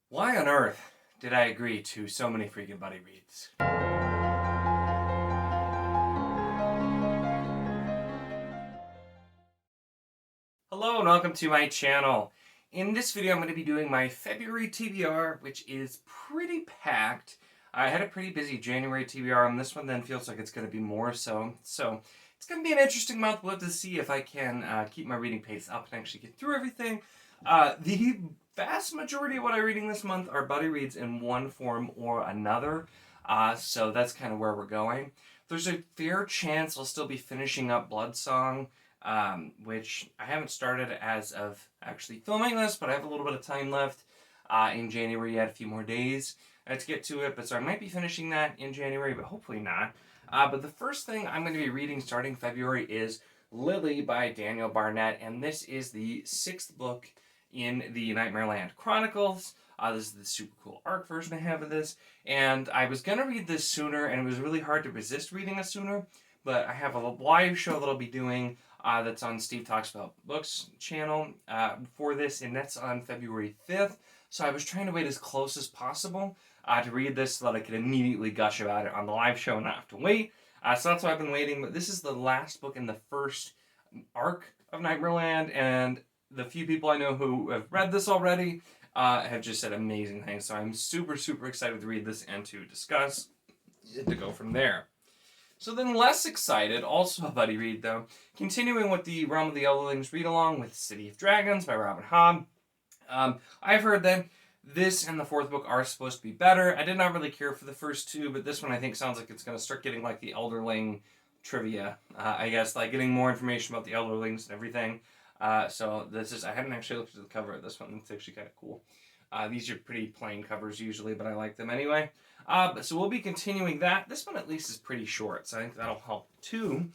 Why on earth did I agree to so many freaking buddy reads? Hello and welcome to my channel. In this video I'm going to be doing my February TBR, which is pretty packed. I had a pretty busy January TBR, and this one then feels like it's going to be more so. So it's going to be an interesting month. We'll have to see if I can keep my reading pace up and actually get through everything. The vast majority of what I'm reading this month are buddy reads in one form or another. So that's kind of where we're going. There's a fair chance I'll still be finishing up Bloodsong, which I haven't started as of actually filming this, but I have a little bit of time left in January yet, a few more days to get to it. But so I might be finishing that in January, but hopefully not. But the first thing I'm going to be reading starting February is Lily by Daniel Barnett, and this is the 6th book in the Nightmareland Chronicles. This is the super cool ARC version I have of this, and I was going to read this sooner, and it was really hard to resist reading it sooner, but I have a live show that I'll be doing that's on Steve Talks About Books channel for this, and that's on February 5th, so I was trying to wait as close as possible to read this so that I could immediately gush about it on the live show and not have to wait. So that's why I've been waiting, but this is the last book in the first arc of Nightmareland, and the few people I know who have read this already have just said amazing things, so I'm super, super excited to read this and to discuss and to go from there. So then less excited, also a buddy read though, continuing with the Realm of the Elderlings read-along with City of Dragons by Robin Hobb. I've heard that this and the 4th book are supposed to be better. I did not really care for the first two, but this one I think sounds like it's going to start getting like the Elderling trivia, I guess, like getting more information about the Elderlings and everything. So this is, I haven't actually looked at the cover of this one. It's actually kind of cool. These are pretty plain covers usually, but I like them anyway. So we'll be continuing that. This one at least is pretty short, so I think that'll help too.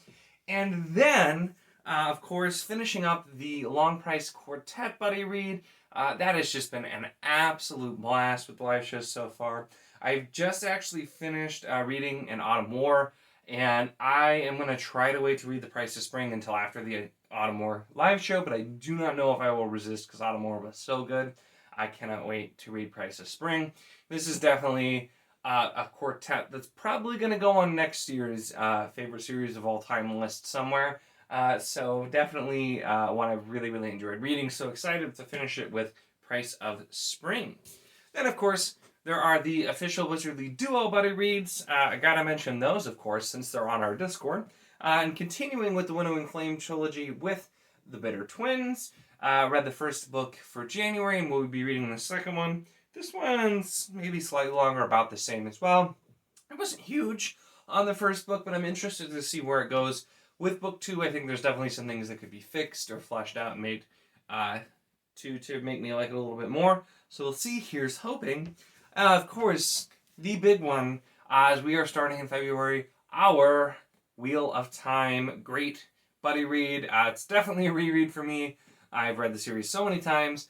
And then, of course, finishing up the Long Price Quartet buddy read. That has just been an absolute blast with the live shows so far. I've just actually finished reading An Autumn War, and I am going to try to wait to read The Price of Spring until after the Autumn War live show, but I do not know if I will resist because Autumn War was so good. I cannot wait to read Price of Spring. This is definitely a quartet that's probably going to go on next year's favorite series of all time list somewhere. So definitely one I've really, really enjoyed reading. So excited to finish it with Price of Spring. Then, of course, there are the official Wizardly Duo buddy reads. I gotta mention those, of course, since they're on our Discord. And continuing with the Winnowing Flame trilogy with the Bitter Twins. Read the first book for January, and we'll be reading the second one. This one's maybe slightly longer, about the same as well. It wasn't huge on the first book, but I'm interested to see where it goes. With book 2, I think there's definitely some things that could be fixed or fleshed out and made to make me like it a little bit more. So we'll see. Here's hoping. Of course, the big one, as we are starting in February, our Wheel of Time great buddy read. It's definitely a reread for me. I've read the series so many times.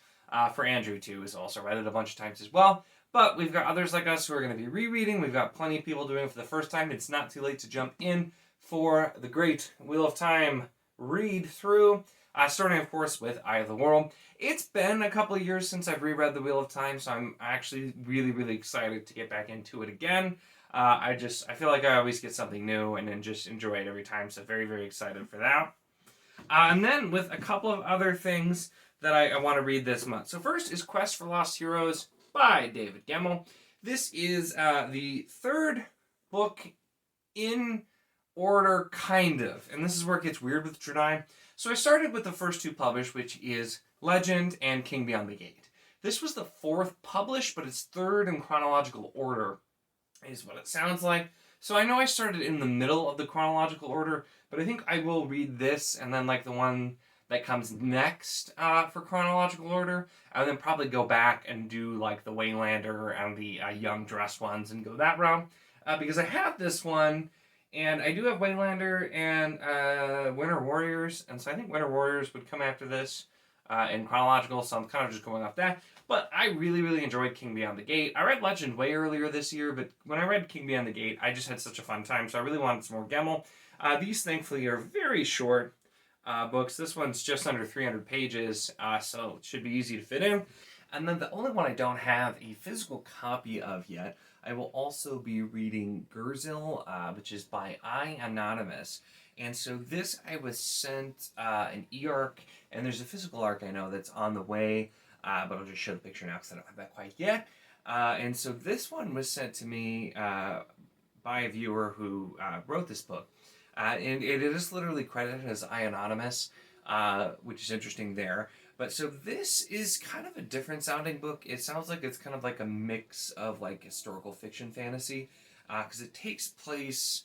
For Andrew, too, who's also read it a bunch of times as well. But we've got others like us who are going to be rereading. We've got plenty of people doing it for the first time. It's not too late to jump in for the great Wheel of Time read through. Starting, of course, with Eye of the World. It's been a couple of years since I've reread the Wheel of Time, so I'm actually really, really excited to get back into it again. I feel like I always get something new and then just enjoy it every time, so very, very excited for that. And then with a couple of other things that I want to read this month. So first is Quest for Lost Heroes by David Gemmell. This is the 3rd book in order, kind of. And this is where it gets weird with Jedi. So I started with the first 2 published, which is Legend and King Beyond the Gate. This was the 4th published, but it's 3rd in chronological order, is what it sounds like. So I know I started in the middle of the chronological order, but I think I will read this and then like the one that comes next for chronological order, and then probably go back and do like the Waylander and the Young Dress ones and go that route. Because I have this one, and I do have Waylander and Winter Warriors, and so I think Winter Warriors would come after this in chronological, so I'm kind of just going off that. But I really, really enjoyed King Beyond the Gate. I read Legend way earlier this year, but when I read King Beyond the Gate, I just had such a fun time, so I really wanted some more Gemmell. These, thankfully, are very short books. This one's just under 300 pages, so it should be easy to fit in. And then the only one I don't have a physical copy of yet, I will also be reading Gurzil, which is by I Anonymous. And so this I was sent an e-arc, and there's a physical arc I know that's on the way, but I'll just show the picture now because I don't have that quite yet. And so this one was sent to me by a viewer who wrote this book. And it is literally credited as I Anonymous, which is interesting there. But so this is kind of a different sounding book. It sounds like it's kind of like a mix of like historical fiction fantasy, because it takes place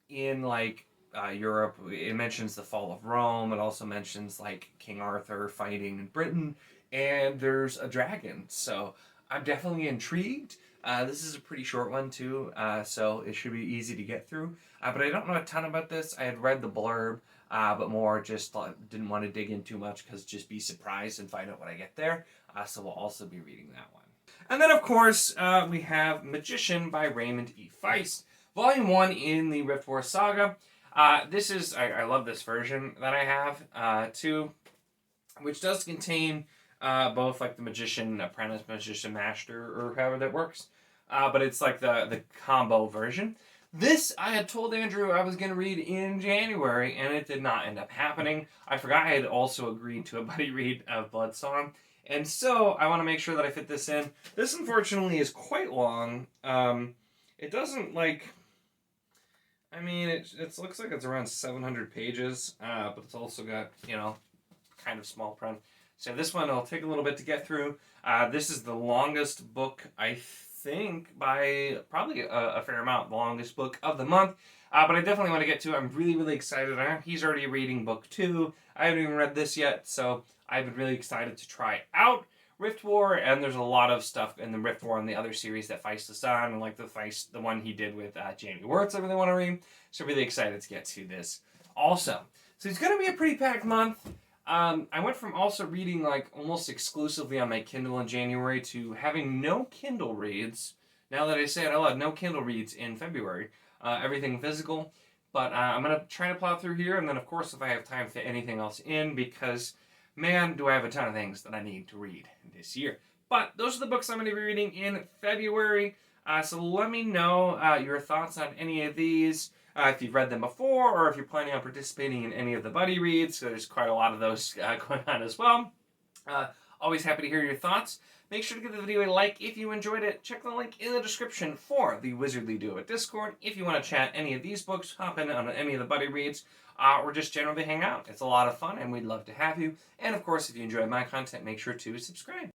in like Europe. It mentions the fall of Rome. It also mentions like King Arthur fighting in Britain, and there's a dragon. So I'm definitely intrigued. This is a pretty short one too, so it should be easy to get through. But I don't know a ton about this. I had read the blurb, but more just didn't want to dig in too much because just be surprised and find out what I get there. So we'll also be reading that one. And then, of course, we have Magician by Raymond E. Feist, Volume 1 in the Rift War Saga. This is, I love this version that I have, too, which does contain both like the Magician Apprentice, Magician Master, or however that works. But it's like the combo version. This, I had told Andrew I was going to read in January, and it did not end up happening. I forgot I had also agreed to a buddy read of Bloodsong, and so I want to make sure that I fit this in. This, unfortunately, is quite long. It doesn't, like... I mean, it looks like it's around 700 pages, but it's also got, you know, kind of small print. So this one will take a little bit to get through. This is the longest book, I think, by probably a fair amount, the longest book of the month. But I definitely want to get to it. I'm really, really excited. He's already reading book 2. I haven't even read this yet, so I've been really excited to try out Rift War, and there's a lot of stuff in the Rift War and the other series that Feist has done, and like the one he did with Jamie Wirtz I really want to read. So really excited to get to this also. So it's going to be a pretty packed month. I went from also reading like almost exclusively on my Kindle in January to having no Kindle reads. Now that I say it, I'll have no Kindle reads in February. Everything physical. But I'm going to try to plow through here, and then of course if I have time, fit anything else in, because man, do I have a ton of things that I need to read this year. But those are the books I'm going to be reading in February. So let me know your thoughts on any of these. If you've read them before, or if you're planning on participating in any of the buddy reads. So there's quite a lot of those going on as well. Always happy to hear your thoughts. Make sure to give the video a like if you enjoyed it. Check the link in the description for the Wizardly Duo Discord. If you want to chat any of these books, hop in on any of the buddy reads, or just generally hang out. It's a lot of fun, and we'd love to have you. And of course, if you enjoy my content, make sure to subscribe.